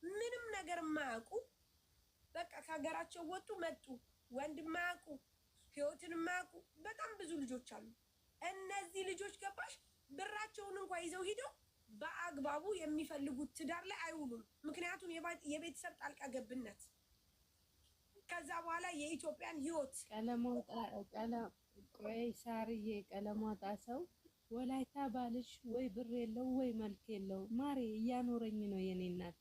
ምንም ነገር ማያውቁ በቃ ከሀገራቸው ወጡ መጡ ወንድ ማያውቁ ህይወትን ማያውቁ በጣም ብዙ ልጆች አሉ። እነዚህ ልጆች ገባሽ ብራቸውን እንኳን ይዘው ሂደው በአግባቡ የሚፈልጉት ትዳር ላይ አይውሉም። ምክንያቱም የቤተሰብ ጣልቃ ገብነት ከዛ በኋላ የኢትዮጵያን ህይወት ቆይ ሳርዬ ቀለሟጣ ሰው ወላይታ ባልሽ ወይ ብር የለው ወይ መልክ የለው ማሬ እያኖረኝ ነው የኔ እናት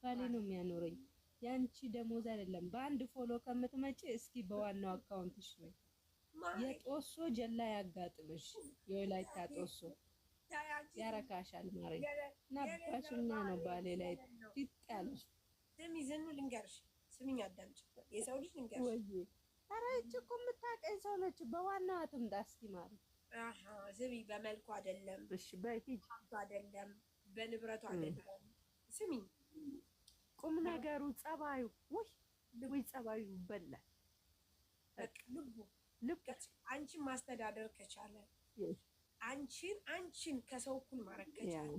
ባሌ ነው የሚያኖረኝ ያንቺ ደሞዝ አይደለም በአንድ ፎሎ ከምትመጪ እስኪ በዋናው አካውንትሽ ነው የጦሶ ጀላ ያጋጥምሽ የወላይታ ጦሶ ያረካሻል ማሬ ናባሽና ነው ባሌ ላይ ትጣልሽ ስሚ ዝኑ ልንገርሽ ስሚኝ አዳምጪ የሰው ልጅ ልንገርሽ ወይ ኧረ እቺ እኮ የምታውቀኝ ሰው ነች በዋናው አትምጣ እስኪ ማሬ ዝም በመልኩ አይደለም እሺ በሂጅ አይደለም በንብረቱ አይደለም ስሚ ቁም ነገሩ ጸባዩ ወይ ጸባዩ በላል ልብ አንቺን ማስተዳደር ከቻለ አንቺን ከሰው እኩል ማድረግ ከቻለ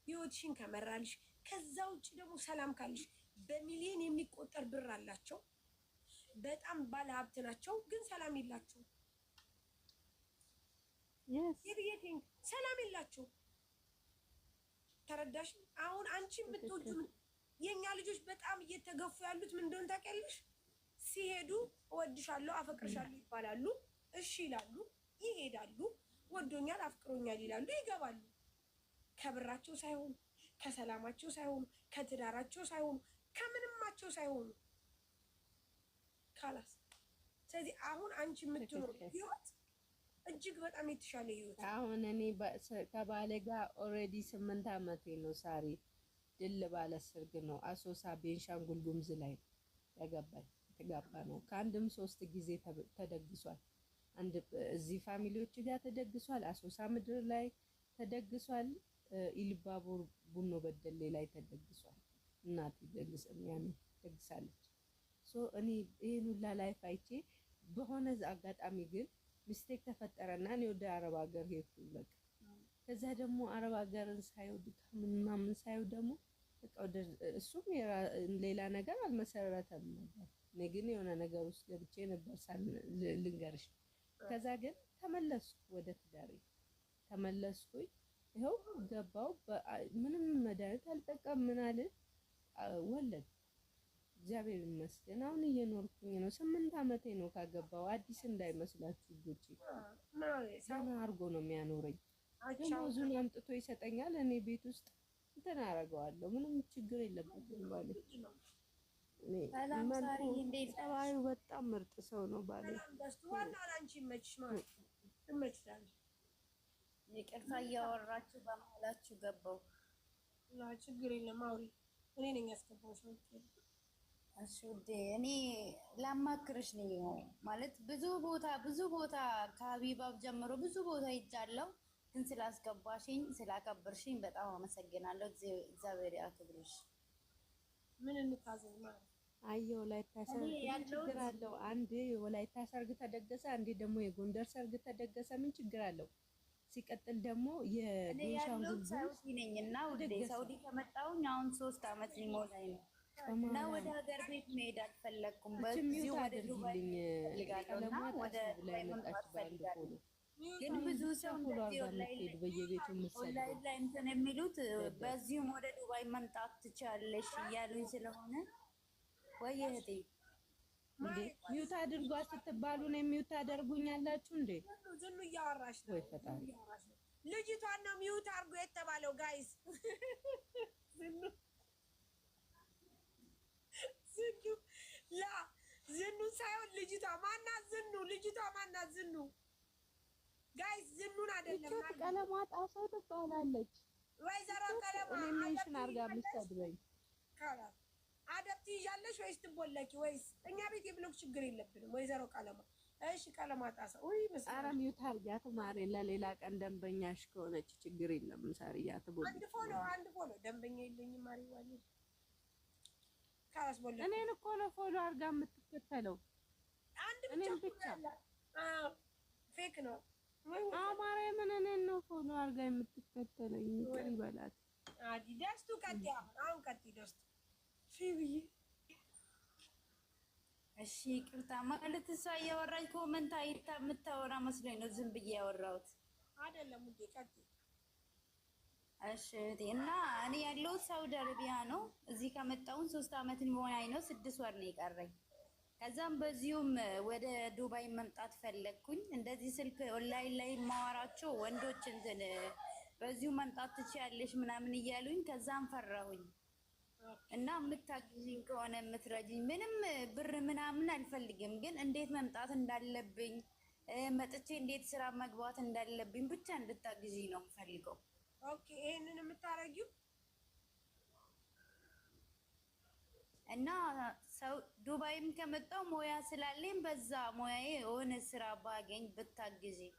ህይወትሽን ከመራልሽ ከዛ ውጭ ደግሞ ሰላም ካልሽ በሚሊዮን የሚቆጠር ብር አላቸው በጣም ባለ ሀብት ናቸው ግን ሰላም የላቸው ሰላም የላቸው ተረዳሽ አሁን አንቺ የምትወጁ የኛ ልጆች በጣም እየተገፉ ያሉት ምን እንደሆነ ታውቂያለሽ ሲሄዱ እወድሻለሁ አፈቅርሻለሁ ይባላሉ እሺ ይላሉ ይሄዳሉ ወዶኛል አፍቅሮኛል ይላሉ ይገባሉ ከብራቸው ሳይሆን ከሰላማቸው ሳይሆን ከትዳራቸው ሳይሆን ከምንማቸው ሳይሆን ካላስ ስለዚህ አሁን አንቺ የምትኖር ህይወት እጅግ በጣም የተሻለ ህይወት አሁን እኔ ከባሌ ጋር ኦልሬዲ 8 አመቴ ነው ሳሪ ድል ባለ ሰርግ ነው አሶሳ ቤንሻንጉል ጉሙዝ ላይ ተጋባ ነው ከአንድም 3 ጊዜ ተደግሷል አንድ እዚህ ፋሚሊዎች ጋር ተደግሷል አሶሳ ምድር ላይ ተደግሷል ኢልባቡር ቡኖ በደሌ ላይ ተደግሷል እናት ደግሳለች ሶ እኔ ይሄን ሁላ ላይፍ አይቼ በሆነ አጋጣሚ ግን ሚስቴክ ተፈጠረና እኔ ወደ አረብ ሀገር ሄድኩኝ በቃ ከዛ ደግሞ አረብ ሀገርን ሳይው ድካምና ምን ሳይው ደግሞ በቃ እሱም ሌላ ነገር አልመሰረተም ነበር እኔ ግን የሆነ ነገር ውስጥ ገብቼ ነበር ልንገርሽ ከዛ ግን ተመለስኩ ወደ ትዳሬ ተመለስኩኝ ይኸው ገባው ምንም መድኃኒት አልጠቀም ምን አለ ወለድ እግዚአብሔር ይመስገን አሁን እየኖርኩኝ ነው 8 አመቴ ነው ካገባው አዲስ እንዳይመስላችሁ ልጆቼ ሰና አርጎ ነው የሚያኖረኝ ደሞዙን አምጥቶ ይሰጠኛል እኔ ቤት ውስጥ እንትን አደርገዋለሁ ምንም ችግር የለበትም ማለት ሰላም ሳሪ እንዴት ጸባዩ በጣም ምርጥ ሰው ነው ባለ ዋና አንቺ መችሽ ማለት ትመችታለሽ ይቅርታ እያወራችሁ በመሀላችሁ ገባው ችግር የለም አውሪ እኔ ነኝ ያስገባሁሽ ነው እሺ ውዴ እኔ ላማክርሽ ነው ማለት ብዙ ቦታ ከሀቢባብ ጀምሮ ብዙ ቦታ ይጃለው ግን ስላስገባሽኝ ስላከበርሽኝ በጣም አመሰግናለሁ እግዚአብሔር ያክብርሽ ምን እንታዘዝ ማለት አየው ላይ ታሰርግ ችግር አለው አንዴ ወላይታ ሰርግ ተደገሰ አንዴ ደግሞ የጎንደር ሰርግ ተደገሰ ምን ችግር አለው ሲቀጥል ደግሞ የቤንሻንጉል ሳውዲ ነኝና ወደ ሳውዲ ከመጣሁኝ አሁን 3 አመት ሊሞላኝ ነው እና ወደ ሀገር ቤት መሄድ አልፈለኩም በዚህ ወደ ዱባይ ልጋለና ወደ ላይ መጣች ባንድ ግን ብዙ ሰው ኦንላይን ላይ እንትን የሚሉት በዚህም ወደ ዱባይ መምጣት ትችያለሽ እያሉኝ ስለሆነ ወይ እህቴ እንዴ ሚውት አድርጓት ስትባሉ ነው ሚውት አደርጉኛላችሁ እንዴ ዝኑ እያወራሽ ነው ፈጣሪ ልጅቷን ነው ሚውት አድርጎ የተባለው ጋይስ ዝኑ ሳይሆን ልጅቷ ማናት ዝኑ ጋይስ ዝኑን አይደለም ማለት ቀለማት አሰው ትባላለች ወይዘሮ ቀለማ ሜንሽን አርጋ ምትሰድበኝ ካላ አደብቲ ያለሽ ወይስ ትቦለኪ ወይስ እኛ ቤት የብሎክ ችግር የለብንም ወይዘሮ ቀለማ እሺ ቀለማት አሰው ወይ መስራ አረ ሚውት አርጋት ማሬ ለሌላ ቀን ደንበኛሽ ከሆነች ችግር የለም ሳርያት ቦል አንድ ፎሎ ደንበኛ የለኝም ማሪ ዋሊ ካላስ ቦል እኔን እኮ ነው ፎሎ አርጋ የምትከተለው አንድ ብቻ ፌክ ነው አማራ ምን እኔን ነው ፎሎ አርጋ የምትከተለኝ ይበላት አዲ ደስቱ ቀጥያ አሁን ቀጥ ደስቱ ፊብዬ እሺ ይቅርታ ማለት እሷ እያወራች ኮመንት አይታ የምታወራ መስሎኝ ነው ዝም ብዬ ያወራሁት። አይደለም ውዴ ቀጥይ። እሺ እና እኔ ያለሁት ሳውዲ አረቢያ ነው። እዚህ ከመጣሁኝ 3 አመት ሊሆነኝ ነው። 6 ወር ነው የቀረኝ። ከዛም በዚሁም ወደ ዱባይ መምጣት ፈለግኩኝ። እንደዚህ ስልክ ኦንላይን ላይ ማወራቸው ወንዶች እንትን በዚሁ መምጣት ትችያለሽ ምናምን እያሉኝ ከዛም ፈራሁኝ እና የምታግዥኝ ከሆነ የምትረጂኝ ምንም ብር ምናምን አልፈልግም፣ ግን እንዴት መምጣት እንዳለብኝ መጥቼ እንዴት ስራ መግባት እንዳለብኝ ብቻ እንድታግዥኝ ነው የምፈልገው። ኦኬ ይሄንን የምታረጊው እና ሰው ዱባይም ከመጣው ሞያ ስላለኝ በዛ ሞያዬ የሆነ ስራ ባገኝ ብታግዢኝ።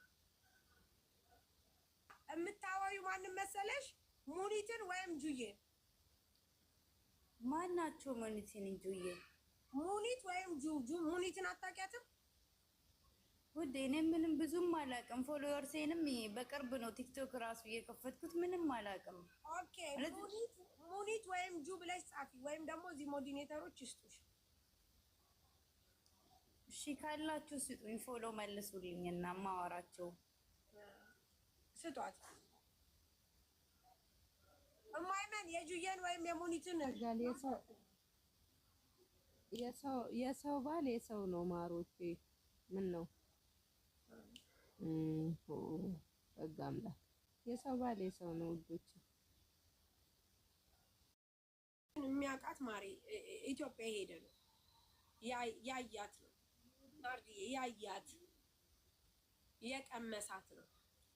የምታወሪው ማንም መሰለሽ? ሙኒትን ወይም ጁዬ? ማናቸው? ሙኒትን ጁዬ? ሙኒት ወይም ጁ ሙኒትን አታውቂያትም? ውዴ እኔ ምንም ብዙም አላውቅም። ፎሎወርሴንም በቅርብ ነው ቲክቶክ ራሱ እየከፈትኩት ምንም አላውቅም። ኦኬ ሙኒት ወይም ጁ ብለሽ ጻፊ፣ ወይም ደግሞ እዚህ ሞዲኔተሮች ይስጡሽ። እሺ ካላችሁ ስጡኝ፣ ፎሎ መልሱልኝ እና ማወራቸው ስጧት። እማይመን የጁየን ወይም የሙኒትን የሰው ባል የሰው ነው ማሮቼ። ምን ነው በጋምላ የሰው ባል የሰው ነው ውዶች። የሚያውቃት ማሪ ኢትዮጵያ የሄደ ነው ያያት ነው ናርዲዬ፣ ያያት የቀመሳት ነው።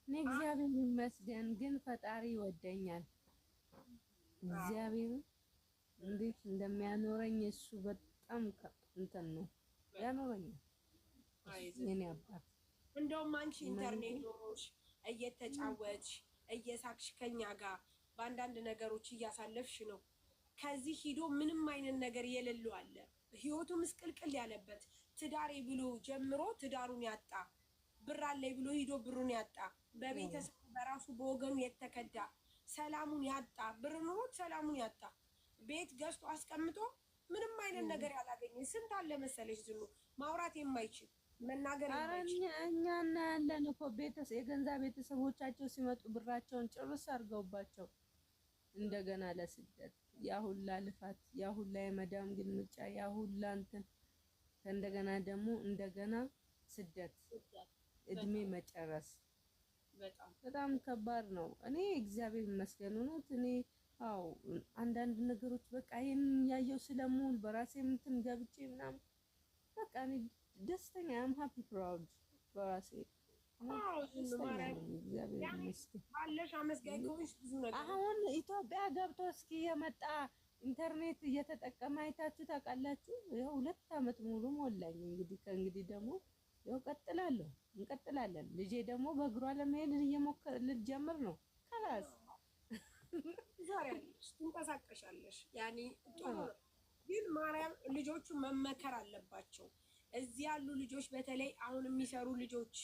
እኔ እግዚአብሔር ይመስገን ግን ፈጣሪ ይወደኛል። እግዚአብሔር እንዴት እንደሚያኖረኝ እሱ በጣም እንትን ነው ያኖረኛል። የኔ አባት እንደውም አንቺ ኢንተርኔት ኖሮሽ እየተጫወትሽ እየሳቅሽ ከኛ ጋር በአንዳንድ ነገሮች እያሳለፍሽ ነው። ከዚህ ሂዶ ምንም አይነት ነገር የሌለው አለ። ህይወቱ ምስቅልቅል ያለበት ትዳሬ ብሎ ጀምሮ ትዳሩን ያጣ፣ ብር አለኝ ብሎ ሂዶ ብሩን ያጣ፣ በቤተሰብ በራሱ በወገኑ የተከዳ፣ ሰላሙን ያጣ፣ ብር ኖሮት ሰላሙን ያጣ፣ ቤት ገዝቶ አስቀምጦ ምንም አይነት ነገር ያላገኘ ስንት አለ መሰለሽ። ዝኑ ማውራት የማይችል መናገር የማይችል እኛ እናያለን እኮ የገንዛ ቤተሰቦቻቸው ሲመጡ ብራቸውን ጭርስ አድርገውባቸው እንደገና ለስደት ያሁላ ልፋት ያሁላ የመዳም ግልምጫ ያሁላ እንትን እንደገና ደግሞ እንደገና ስደት እድሜ መጨረስ በጣም ከባድ ነው። እኔ እግዚአብሔር ይመስገን እውነት እኔ አው አንዳንድ ነገሮች በቃ ይሄን ያየው ስለሙሉ በራሴ እንትን ገብቼ ምናምን በቃ እኔ ደስተኛ አም ሃፒ ፕራውድ በራሴ አሁን ኢትዮጵያ ገብቶ እስኪ የመጣ ኢንተርኔት እየተጠቀመ አይታችሁ ታውቃላችሁ? ይኸው 2 አመት ሙሉ ሞላኝ። እንግዲህ ከእንግዲህ ደግሞ ይኸው እንቀጥላለን። ልጄ ደግሞ በእግሯ ለመሄድ ልትጀምር ነው። ከላስ ትንቀሳቀሻለሽ። ያኔ ጥሩ ግን ማርያም ልጆቹ መመከር አለባቸው። እዚህ ያሉ ልጆች በተለይ አሁን የሚሰሩ ልጆች፣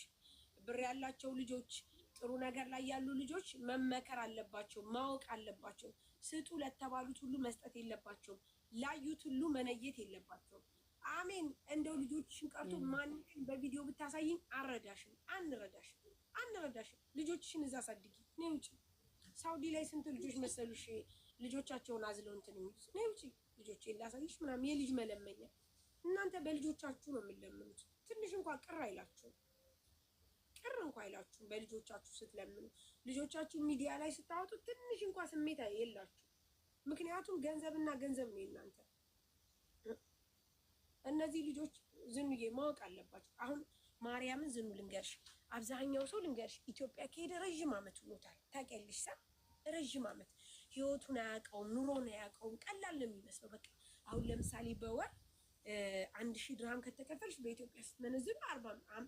ብር ያላቸው ልጆች፣ ጥሩ ነገር ላይ ያሉ ልጆች መመከር አለባቸው፣ ማወቅ አለባቸው። ስጡ ለተባሉት ሁሉ መስጠት የለባቸውም። ላዩት ሁሉ መነየት የለባቸውም። አሜን። እንደው ልጆችሽን ቀርቶ ማንም በቪዲዮ ብታሳይኝ አንረዳሽም። ልጆችሽን እዛ አሳድጊ። ነይ ውጪ። ሳውዲ ላይ ስንት ልጆች መሰሉሽ ልጆቻቸውን አዝለው እንትን የሚሉት። ነይ ውጪ ልጆቼን ላሳይሽ ምናምን የልጅ መለመኛ። እናንተ በልጆቻችሁ ነው የምንለምኑት። ትንሽ እንኳን ቅር አይላችሁም በልጆቻችሁ ስትለምኑ። ልጆቻችሁ ሚዲያ ላይ ስታወጡ ትንሽ እንኳን ስሜት የላችሁ። ምክንያቱም ገንዘብና ገንዘብ ነው እናንተ። እነዚህ ልጆች ዝኑዬ ማወቅ አለባቸው። አሁን ማርያምን ዝኑ ልንገርሽ፣ አብዛኛው ሰው ልንገርሽ ኢትዮጵያ ከሄደ ረዥም አመት ሆኖታል። ታውቂያለሽ ሳ ረዥም አመት ህይወቱን አያውቀውም፣ ኑሮን አያውቀውም። ቀላል ነው የሚመስለው። በቃ አሁን ለምሳሌ በወር 1000 ድርሃም ከተከፈልሽ በኢትዮጵያ ስትመነዝር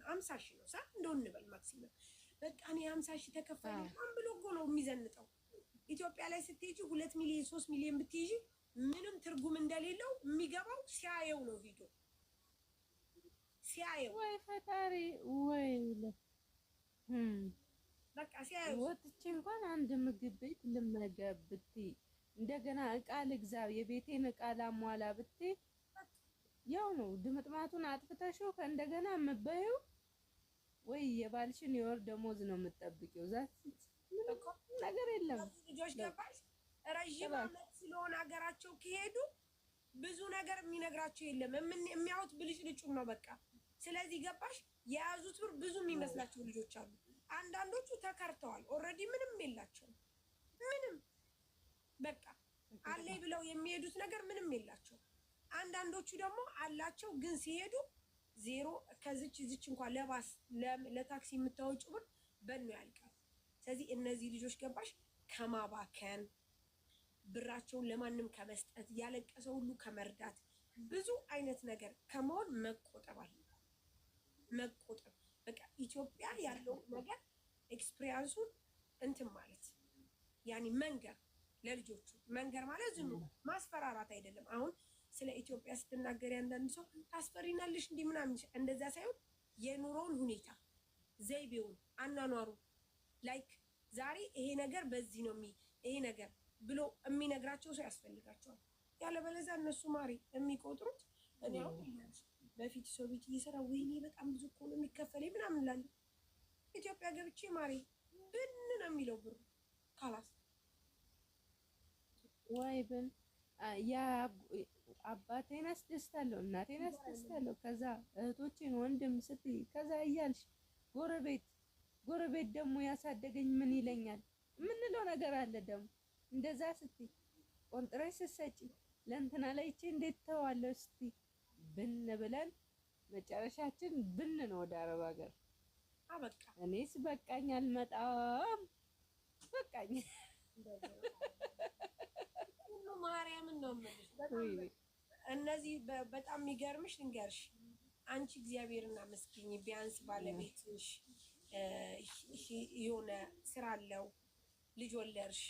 50 ሺህ ነው ሳ እንደው እንበል ማክሲመም። በቃ እኔ 50 ሺህ ተከፈለ ማን ብሎ እኮ ነው የሚዘንጠው። ኢትዮጵያ ላይ ስትሄጂ 2 ሚሊዮን 3 ሚሊዮን ብትይጂ ምንም ትርጉም እንደሌለው የሚገባው ሲያየው ነው። ቪዲዮ ሲያየው ወይ ፈጣሪ ወይ በቃ ሲያየው ወጥቼ እንኳን አንድ ምግብ ቤት ልመገብ ብትይ እንደገና እቃ ልግዛ የቤቴን እቃ ላሟላ ብትይ ያው ነው ድምጥማቱን አጥፍተሽው ከእንደገና የምትበይው ወይ የባልሽን የወር ደሞዝ ነው የምትጠብቂው። ዛት ነገር የለም። ልጆች ገባሽ ረጅም ዓመት ስለሆነ ሀገራቸው ከሄዱ ብዙ ነገር የሚነግራቸው የለም። የሚያዩት ብልጭልጩን ነው በቃ። ስለዚህ ገባሽ የያዙት ብር ብዙ የሚመስላቸው ልጆች አሉ። አንዳንዶቹ ተከርተዋል። ኦልሬዲ ምንም የላቸውም። ምንም በቃ አለኝ ብለው የሚሄዱት ነገር ምንም የላቸው። አንዳንዶቹ ደግሞ አላቸው ግን ሲሄዱ ዜሮ ከዚች እዚች እንኳን ለባስ ለታክሲ የምታወጪው ብር በእኑ ያልቃል። ስለዚህ እነዚህ ልጆች ገባሽ ከማባከን ብራቸውን ለማንም ከመስጠት ያለቀሰ ሁሉ ከመርዳት ብዙ አይነት ነገር ከመሆን መቆጠብ አለ። መቆጠብ በቃ ኢትዮጵያ ያለው ነገር ኤክስፒሪያንሱን እንትን ማለት ያኔ መንገር ለልጆቹ መንገር ማለት ዝም ማስፈራራት አይደለም። አሁን ስለ ኢትዮጵያ ስትናገር ያንዳንድ ሰው ታስፈሪናለሽ እንዲህ ምናምን እንደዛ ሳይሆን የኑሮውን ሁኔታ ዘይቤውን አኗኗሩ ላይክ ዛሬ ይሄ ነገር በዚህ ነው ይሄ ነገር ብሎ የሚነግራቸው ሰው ያስፈልጋቸዋል። ያለበለዚያ እነሱ ማሪ የሚቆጥሩት እኔ በፊት ሰው ቤት እየሰራ ወይኔ በጣም ብዙ እኮ ነው የሚከፈለኝ ምናምን እላለሁ። ኢትዮጵያ ገብቼ ማሪ ብን ነው የሚለው ብሩ ካላስ ወይ ብን ያ አባቴን አስደስታለሁ፣ እናቴን አስደስታለሁ፣ ከዛ እህቶቼን ወንድም ስትይ ከዛ እያልሽ ጎረቤት ደግሞ ያሳደገኝ ምን ይለኛል የምንለው ነገር አለ። ደግሞ እንደዛ ስትይ ቆንጥረሽ ስትሰጪ ለእንትና ላይቼ እንዴት ተዋለሁ ስትይ ብን ብለን መጨረሻችን ብን ነው ወደ አረብ ሀገር። አበቃ እኔስ በቃኝ አልመጣም በቃኝ። ሁሉ ማርያምን ነው የምልሽ። እነዚህ በጣም የሚገርምሽ ልንገርሽ፣ አንቺ እግዚአብሔርን አመስግኝ። ቢያንስ ባለቤትሽ የሆነ ስራ አለው፣ ልጅ ወለድሽ፣